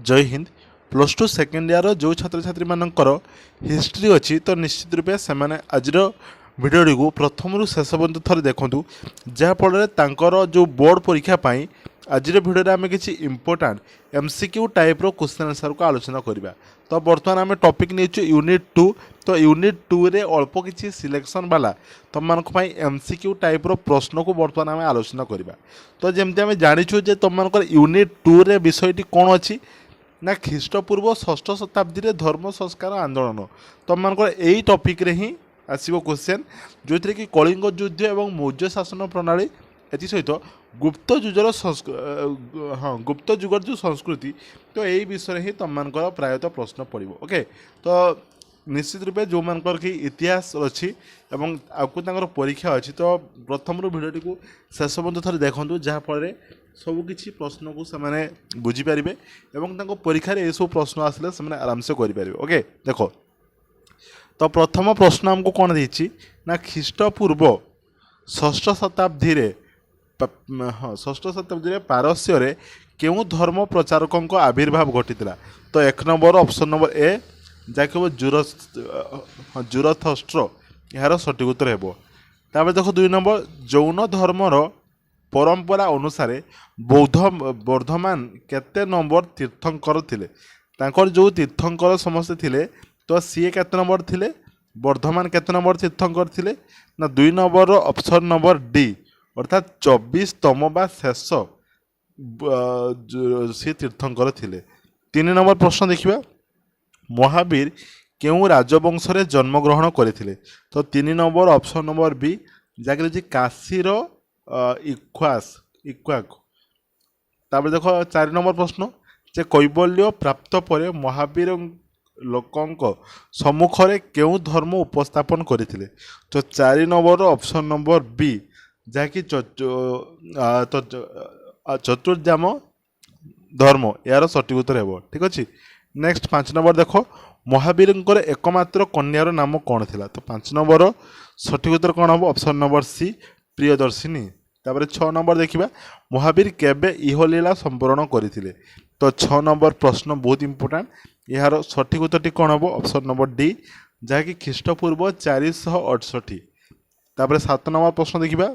जय Hind. Plus two second year जो छात्र छात्री मानकर हिस्ट्री अच्छी तो निश्चित रूपे से आज भिडियो को प्रथम रु शेष पर्यंत थे देखूँ जहाँफल जो बोर्ड परीक्षा आज भिडियो आम किसी important MCQ type question answer को आलोचना करवा। तो बर्तमान आम टॉपिक नहीं यूनिट 2। तो यूनिट 2 रे अल्प किसी सिलेक्शन वाला तुम मानक एमसीक्यू टाइप प्रश्न को बर्तमान आम आलोचना करवा। तो जमती आम जाचु तुम यूनिट 2 रे विषयटी कौन अच्छी ना ख्रीष्टपूर्व 6ठ शताब्दी धर्म संस्कार आंदोलन तुम मानक यही टॉपिक रे ही आसो क्वेश्चन जो थी कि कलिंग युद्ध एवं मौर्य शासन प्रणाली एथि सहित गुप्त युगर गुप्त युगर जो संस्कृति तो यही विषय ही तुम मान प्रायतः प्रश्न पड़ो। ओके तो निश्चित रूपे जो मानकर कि इतिहास अच्छी एवं आगे परीक्षा अच्छी तो प्रथम भिडियो को शेष पर्यंत थे देखूँ जहाँफल सबकि प्रश्न को से बुझीपारे और परीक्षा ये सब प्रश्न आसिले से आराम से करेंगे। ओके देख तो प्रथम प्रश्न आमको कौन देती ना ख्रीष्टपूर्व 6ठ शताब्दी हाँ 6ठ शताब्दी पारस्य रे केउं धर्म प्रचारकों आविर्भाव घटी। तो एक नंबर ऑप्शन नंबर ए जहाँकि हम जुरथष्ट्र यार सठिक उत्तर है। तापर देख 2 नंबर जौन धर्मर परंपरा अनुसार बौद्धमान केते नंबर तीर्थंकर थिले तांकर जो तीर्थंकर समस्ते थिले तो सी केते नंबर थिले वर्धमान केते नंबर तीर्थंकर थिले ना 2 नंबर ऑप्शन नंबर डी अर्थात 24तम बा शेष सी तीर्थंकर थिले। 3 नंबर प्रश्न देखिबा महावीर केउं राजवंश रे जन्मग्रहण करथिले तो 3 नंबर ऑप्शन नंबर बी जाके काशीर इक्वाक। तापर देखो 4 नंबर प्रश्न जे कैबल्य प्राप्त पर महावीर लोकों सम्मुख रे केउं धर्म उपस्थापन करथिले तो 4 नंबर ऑप्शन नंबर बी जहाँकि चतुर्जाम धर्म यार सठिक उत्तर है। ठीक अच्छे नेक्स्ट 5 नंबर देख महावीर एकमात्र कन्यार नाम कौन थिला तो 5 नंबर सठिक उत्तर कौन हम ऑप्शन नंबर सी प्रियदर्शिनी। तापर 6 नंबर देखिबा महावीर केबे इहलीला संपूर्ण करथिले तो 6 नंबर प्रश्न बहुत इंपोर्टेंट यार सठिक उत्तर कौन हम ऑप्शन नंबर डी जहाँकि ख्रीष्टपूर्व 468। तापर 7 नंबर प्रश्न देखिबा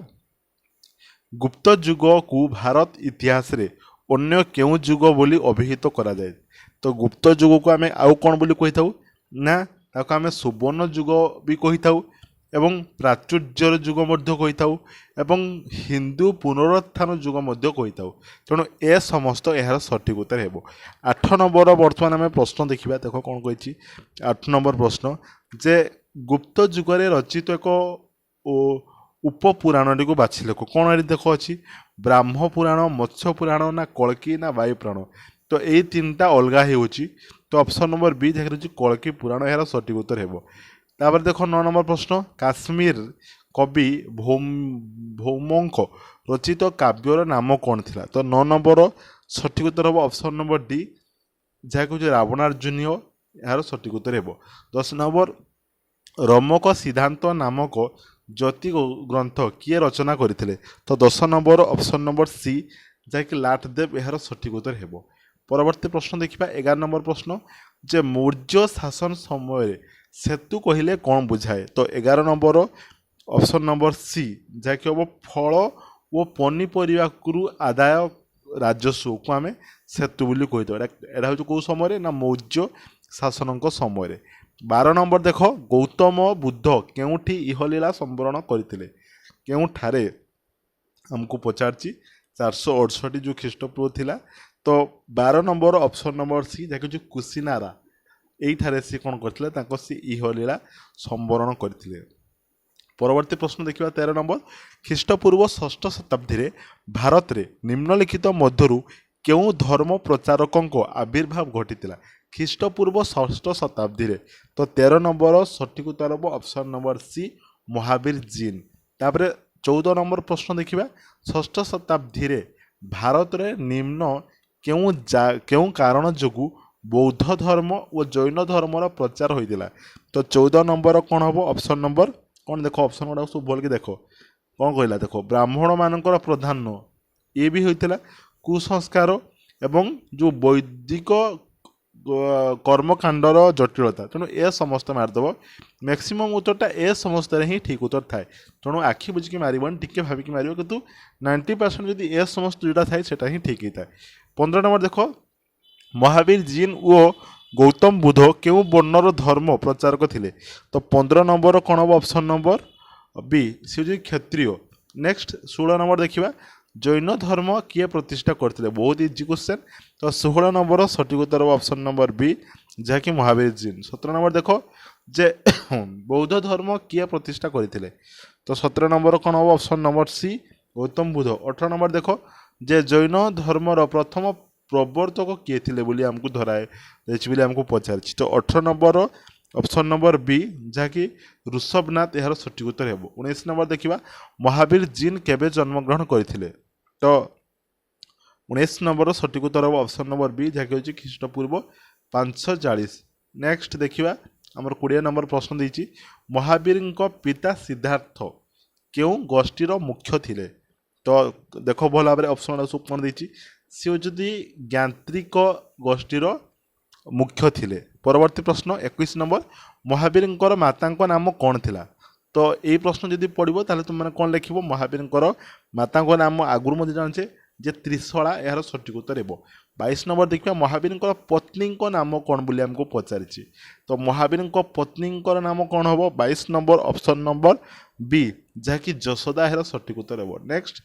गुप्त युग को भारत इतिहास रे अन्य केउं युग बोली अभिहित करा जाए तो गुप्त युग को आम आउ कौन बोली कही था ना ताको आम सुवर्ण युग भी कही था एवं प्राचुर्यर युग मध्य कही था एवं हिंदू पुनरुत्थान युग मध्य कही था। तेणु ए समस्त यार सठिक उत्तर है। 8 नंबर बर्तमान आम प्रश्न देखा देख कौन कही 8 नंबर प्रश्न जे गुप्त युगरे रचित एक उपपुराण को बाछि लेख कौन ये देख अच्छी ब्राह्म पुराण मत्स्य पुराण ना कल्की ना वायु पुराण तो यही 3टा अलगा होची तो ऑप्शन नंबर बी देखिए कल्की पुराण यार सठिक उत्तर है। तापर देख 9 नंबर प्रश्न काश्मीर कवि भौमों रचित काव्यर नाम कौन थिला तो 9 नंबर सठिक उत्तर हम ऑप्शन नंबर डी जहाँ कह रावणार्जुनीय यार सठिक उत्तर है। 10 नंबर रमक सिद्धांत नामक ज्योति ग्रंथ किए रचना करथिले तो 10 नंबर ऑप्शन नंबर सी जहाँकि लाटदेव यार सठिक उत्तर है। परवर्ती प्रश्न देखिबा 11 नंबर प्रश्न जे मौर्य शासन समय सेतु कहले कौन बुझाए तो 11 नंबर ऑप्शन नंबर सी जहाँकि हम फल और पनीपरिया आदाय राजस्व को आम सेतु बोली कही एटा हूँ कौ समय ना मौर्य शासन समय। 12 नंबर देख गौतम बुद्ध केउठी इहलीला संवरण करथिले केउठारे हमको पचारची 468 जो ख्रीष्टपूर्व थिला तो 12 नंबर ऑप्शन नंबर सी जहाँकि जो कुशीनारा यही सी कौन करते सी इहलीला संवरण करथिले। परवर्ती प्रश्न देखिबा 13 नंबर ख्रीष्टपूर्व 6ठ शताब्दी भारत रे निम्नलिखित मध्यरु केउं धर्म प्रचारकों आविर्भाव घटी ख्रीष्टपूर्व 6ठ शताब्दी तो 13 नंबर सठिक उत्तर हम option number C Mahavir Jain. तापर 14 नंबर प्रश्न देखिबा 6ठ शताब्दी भारत रे निम्न केउं कारण जोगु बौद्ध धर्म और जैन धर्मर प्रचार होइतिला तो 14 नंबर कौन हम ऑप्शन नंबर कौन देख ऑप्शन गुड़ा सब बोल के देख कौन कहला देख ब्राह्मण मानकर प्रधान ये भी होइतिला कुसंस्कार ଏବଂ ଯେଉଁ ବୈଦିକ কর্মকাণ্ডর জটিলতা তেণু এ সমস্ত মারিদেব ম্যাক্সিমম উত্তরটা এ সমস্তরে ହିଁ ঠিক উত্তর থাকে তেণু আখি বুঝিকি মারিবনি টিকে ভাবিকি মারিব কিন্তু 90% যদি এ সমস্ত যেটা থাকে সেটা ହିଁ ঠিক ହେଇଥାଏ 15 নম্বর দেখ মহাবীর জিন ও গৌতম বুদ্ধ কেউ বর্ণর ধর্ম প্রচারক ଥିଲେ তো 15 নম্বর কোণ হব অপশন নম্বর বি সে হচ্ছে ক্ষত্রিয় নেক্সট 16 নম্বর দেখিবা জৈন ধর্ম কিଏ ପ୍ରତିଷ୍ଠା କରିଥିଲେ ବହୁତ ଇଜି କ୍ୱେଶ୍ଚନ୍ ତ 16 নম্বର ସଠିକ ଉତ୍ତର ହେବ ଅପସନ୍ ନମ୍ବର ବି ଯାହାକି ମହାବୀର ଜିନ୍ 17 নম্বর ଦେଖ ଯେ ବୌଦ୍ଧ ଧର୍ମ କିଏ ପ୍ରତିଷ୍ଠା କରିଥିଲେ ତ 17 নম্বର କ'ଣ ହେବ option number C Gautam Buddha 18 নম্বর ଦେଖ ଯେ ଜୈନ ଧର୍ମର ପ୍ରଥମ ପ୍ରବର୍ତ୍ତକ କିଏ ଥିଲେ ବୋଲି ଆମକୁ ଧରାଯାଇଛି ବୋଲି ଆମକୁ ପଚାରିଛି ତ 18 নম্বର অপশন নম্বর বি যাকি ঋষভনাথ এর সঠিক উত্তর হব 19 নম্বর দেখিবা মহাবীর জিন কেবে জন্মগ্রহণ করে তো 19 নম্বর সঠিক উত্তর হব অপশন নম্বর বি যাকি হচ্ছে খ্রিস্টপূর্ব 540 নেক্সট দেখিবা আমার 20 নম্বর প্রশ্ন দিয়েছি মহাবীর পিতা সিদ্ধার্থ কেউ গোষ্ঠীর মুখ্য ଥିଲେ তো দেখ ভাল ভাবে অপশন সব কোণ দিয়েছি সে হচ্ছে জ্ঞান্ত্রিক গোষ্ঠীর মুখ্য ଥିଲେ পরবর্তী প্রশ্ন 21 নম্বর মহাবীরঙ্কর মাতাঙ্ক নাম কোণ ଥିଲା তো এই প্রশ্ন যদি পড়ব তাহলে তুমি কোণ লিখব মহাবীরঙ্কর মাতাঙ্ক নাম আগুর মধ্যে জানছে যে ত্রিশলা এর সঠিক উত্তর হব 22 নম্বর দেখিবা মহাবীরঙ্কর পত্নীঙ্ক নাম কোণ বলে আমাকে পচারিছি তো মহাবীরঙ্ক পত্নীঙ্কর নাম কোণ হব 22 নম্বর অপশন নম্বর বি যাকি যশোদা এর সঠিক উত্তর হব নেক্সট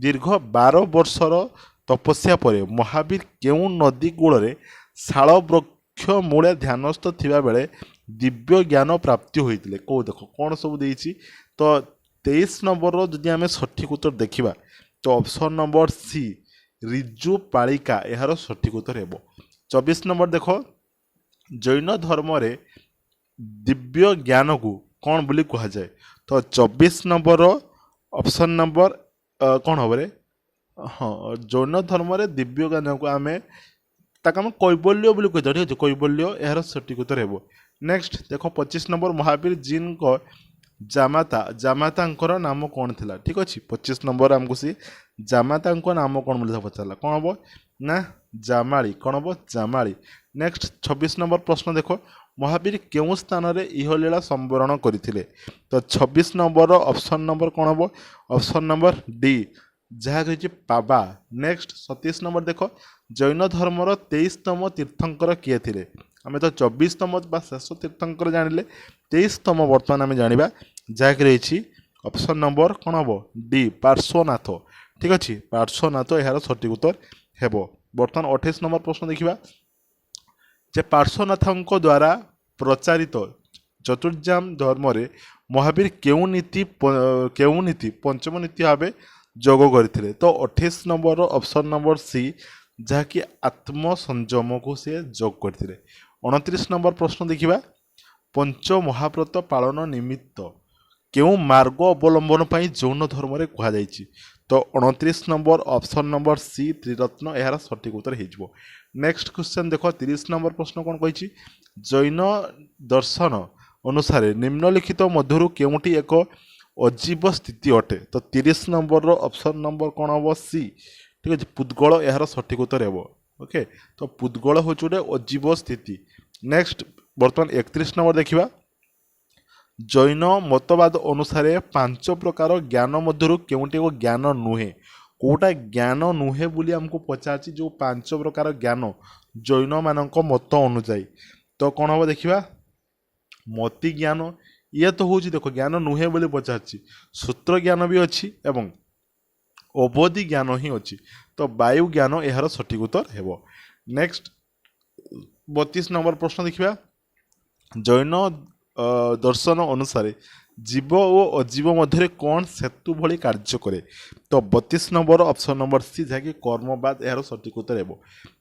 দীর্ঘ 12 বর্ষর তপস্যা পরে মহাবীর কেউ নদী কূଳରେ শাল বৃক্ষ মূলে ধ্যানস্থ থিবা বেলে দিব্য জ্ঞান প্রাপ্তি হয়েছিল কেউ দেখ কোণ সব দিয়েছি তো 23 নম্বর যদি আমি সঠিক উত্তর দেখিবা তো অপশন নম্বর সি ঋজু পালিকা এর সঠিক উত্তর হব 24 নম্বর দেখ জৈন ধর্মরে দিব্য জ্ঞানকু কোণ বলি কুহযায় তো 24 নম্বর অপশন নম্বর কোণ হব রে হ্যাঁ জৈন ধর্মরে দিব্য জ্ঞানকু আমি তাকে আমি কৈবল্য বলে কইতা ঠিক আছে কৈবল্য এর সঠিক উত্তর হব নেক্সট দেখ 25 নম্বর মহাবীর জিনক জামাতাঙ্কর নাম কোণ ଥିଲା ঠিক আছে 25 নম্বর আমি সে জামাতাঙ্ক নাম কোণ বলে পচারা কোণ হব না জামাଳି কোণ হব জামাଳି নেক্সট 26 নম্বর প্রশ্ন দেখ মহাবীর কেউ স্থাନରେ ইহলীলা সম্বরণ করে তো 26 নম্বর অপশন নম্বর কোণ হব অপশন নম্বর ডি ଯାହା ରହିଛି ପାବା ନେକ୍ସଟ 27 নম্বর দেখ জৈন ধর্মর 23তম তীর্থঙ্কর কিଏ ଥିଲେ আমি তো 24তম বা শেষ তীর্থঙ্কর জানিলে 23তম বর্তমান আমি জানিবা যাহাকি রয়েছে অপশন নম্বর কোণ হব ডি পার্শ্বনাথ ঠিক আছে পার্শ্বনাথ এর সঠিক উত্তর হব বর্তমান 28 নম্বর প্রশ্ন দেখিবা যে পার্শ্বনাথଙ୍କ দ্বারা প্রচারিত চতুর্যাম ধর্মরে মহাবীর কেউ নীতি পঞ্চম নীতি ভাবে যোগ করে তো 28 নম্বর অপশন নম্বর সি যাকি আত্মসংযমকু সে যোগ করে 29 নম্বর প্রশ্ন দেখিবা পঞ্চ মহাব্রত পালন নিমিত্ত কেউ মার্গ অবলম্বন পাই যৌন ধর্মরে কুহযাইছি তো 29 নম্বর অপশন নম্বর সি ত্রিরত্ন এর সঠিক উত্তর হয়ে নেক্সট কোশ্চেন দেখ 30 নম্বর প্রশ্ন কোণ কইছি জৈন দর্শন অনুসারে নিম্নলিখিত মধ্যরু কেউটি এক অজীব স্থিতি অটে তো 30 নম্বর অপশন নম্বর কোণ হব সি ঠিক আছে পুদ্গল এর সঠিক উত্তর হব ওকে তো পুদ্গল হচ্ছে গোটে অজীব স্থিতি নেক্সট বর্তমান 31 নম্বর দেখিবা জৈন মতবাদ অনুসারে 5 প্রকার জ্ঞান মধ্যরু কেউটি এক জ্ঞান নুহে কোটা জ্ঞান নুহে বলি আমাকে পচারছি যে 5 প্রকার জ্ঞান জৈন মানক মত অনুযায়ী তো কোণ হব দেখিবা মতি জ্ঞান ইয়ে তো হচ্ছে দেখ জ্ঞান নুহে বলে পচারছি সূত্র জ্ঞান বি অছি এবং অবধি জ্ঞান হি অছি তো বায়ু জ্ঞান এর সঠিক উত্তর হব নেক্সট 32 নম্বর প্রশ্ন দেখিবা জৈন দর্শন অনুসারে জীব ও অজীব মধ্যে কোণ সেতু ভଳି কার্য করে তো 32 নম্বর অপশন নম্বর সি যাকি কর্মবাদ এর সঠিক উত্তর হব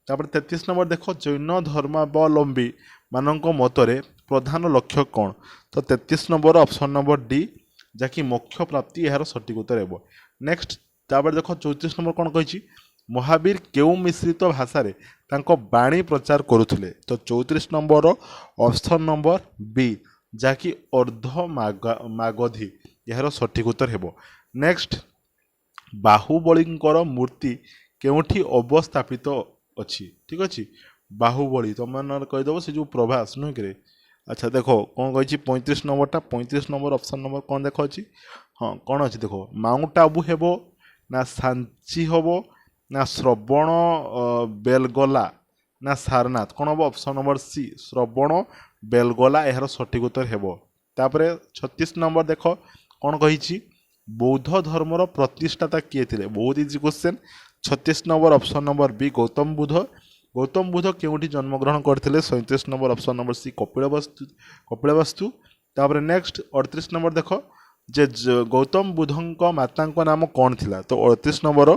তারপরে 33 নম্বর দেখ জৈন ধর্মাবলম্বী মানক মতরে প্রধান লক্ষ্য কোণ তো 33 নম্বর অপশন নম্বর ডি যাকি মোক্ষ প্রাপ্তি এর সঠিক উত্তর হব নেক্সট তারপরে দেখ 34 নম্বর কোণ কইছি মহাবীর কেউ মিশ্রিত ভাষায় তাঙ্ক বাণী প্রচার করুলে তো 34 নম্বর অপশন নম্বর বি যাকি অর্ধ মাগধী এর সঠিক উত্তর হব নেক্সট বাহুবলীঙ্কর মূর্তি কেউঠি অবস্থাপিত अच्छी ठीक अच्छे बाहुबली तुम मैंने कहीदेव से जो प्रभास नुह कि अच्छा देख कौन कही 35 नंबरटा 35 नंबर ऑप्शन नंबर कौन देख अच्छी हाँ कौन अच्छी देख माउंट आबू हेब ना सांची हम ना श्रवण बेलगला ना सारनाथ कौन हम ऑप्शन नंबर सी श्रवण बेलगला यार सठिक उत्तर हेब तापर 36 नंबर देख कौन कही बौद्ध धर्मर प्रतिष्ठाता किए थे बहुत easy question 36 number option number B Gautam Buddha केउठी जन्मग्रहण करते 37 number option number C Kapilavastu तापर नेक्स्ट 38 नंबर देख जे गौतम बुद्ध माता नाम कौन थिला तो 38 नंबर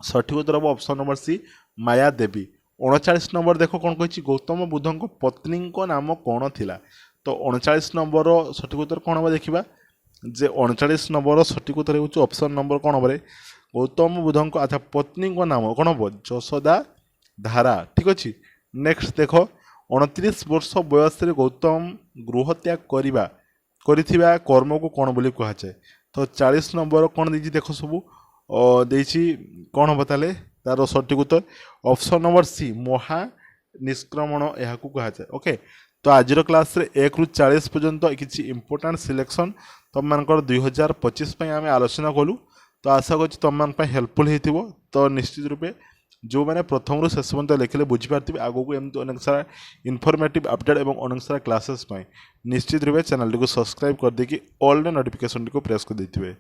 सठिक उत्तर हम ऑप्शन नंबर सी माया देवी 39 नंबर देख कौन कही गौतम बुद्ध पत्नी नाम कौन थिला तो 39 नंबर सठिक उत्तर कौन हम देखा जे 39 नंबर सठिक उत्तर हो ऑप्शन नंबर कौन हम गौतम बुद्ध अच्छा पत्नी नाम कौन हम यशोदा धारा ठीक अच्छे नेक्स्ट देख 29 वर्ष बयस गौतम गृह त्याग करिथिबा कर्म को कौन बोली कहुए तो 40 नंबर कौन देती देख सब देसी कौन हम ताले तार सठिक उत्तर ऑप्शन नंबर सी महा निष्क्रमण यहाँ कहुए ओके तो आज क्लास रे 1 रु 40 पर्यंत किसी इंपोर्टाट सिलेक्शन तुम मानकर 2025 आम आलोचना कलु तो आशा कर तुम मान हेल्पफुल हो तो निश्चित रूपे जो मैंने प्रथम रु शेष पर्यंत लिखले बुझीपारे आगो को एमती अनेक सारा इनफॉर्मेटिव अपडेट और अनेक सारा क्लासेस निश्चित रूपे चैनल टी को सब्सक्राइब कर देकी ऑल नोटिफिकेशन टी को प्रेस कर देते